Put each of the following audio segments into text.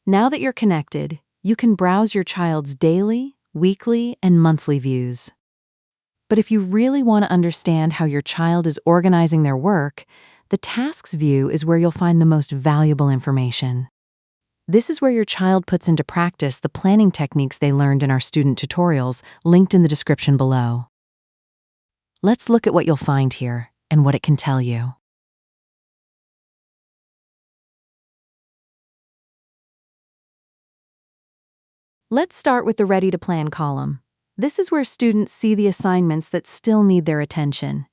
Now that you're connected, you can browse your child's daily, weekly, and monthly views. But if you really want to understand how your child is organizing their work, the Tasks view is where you'll find the most valuable information. This is where your child puts into practice the planning techniques they learned in our student tutorials, linked in the description below. Let's look at what you'll find here and what it can tell you. Let's start with the Ready to Plan column. This is where students see the assignments that still need their attention.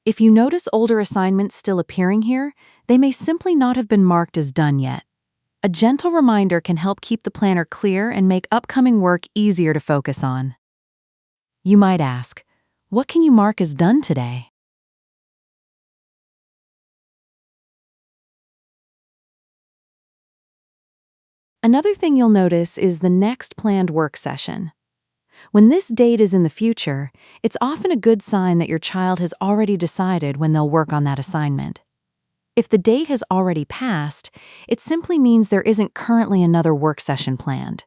If you notice older assignments still appearing here, they may simply not have been marked as done yet. A gentle reminder can help keep the planner clear and make upcoming work easier to focus on. You might ask, what can you mark as done today? Another thing you'll notice is the next planned work session. When this date is in the future, it's often a good sign that your child has already decided when they'll work on that assignment. If the date has already passed, it simply means there isn't currently another work session planned.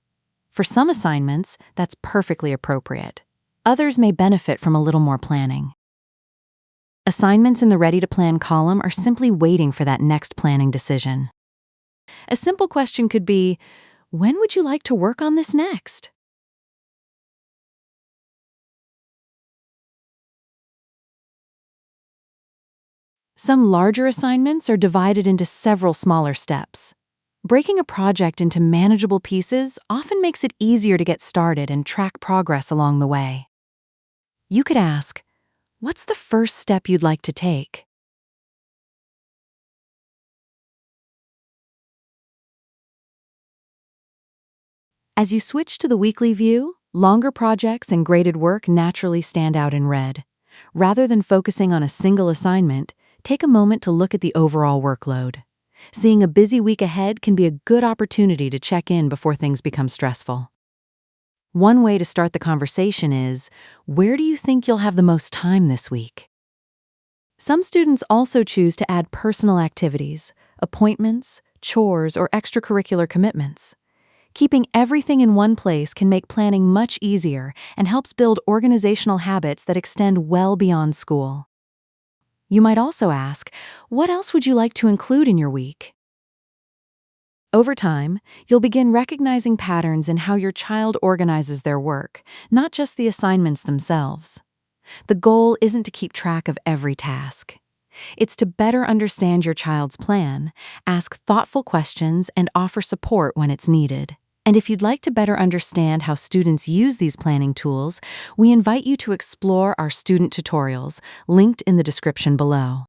For some assignments, that's perfectly appropriate. Others may benefit from a little more planning. Assignments in the Ready to Plan column are simply waiting for that next planning decision. A simple question could be, when would you like to work on this next? Some larger assignments are divided into several smaller steps. Breaking a project into manageable pieces often makes it easier to get started and track progress along the way. You could ask, what's the first step you'd like to take? As you switch to the weekly view, longer projects and graded work naturally stand out in red. Rather than focusing on a single assignment, take a moment to look at the overall workload. Seeing a busy week ahead can be a good opportunity to check in before things become stressful. One way to start the conversation is, where do you think you'll have the most time this week? Some students also choose to add personal activities, appointments, chores, or extracurricular commitments. Keeping everything in one place can make planning much easier and helps build organizational habits that extend well beyond school. You might also ask, what else would you like to include in your week? Over time, you'll begin recognizing patterns in how your child organizes their work, not just the assignments themselves. The goal isn't to keep track of every task. It's to better understand your child's plan, ask thoughtful questions, and offer support when it's needed. And if you'd like to better understand how students use these planning tools, we invite you to explore our student tutorials, linked in the description below.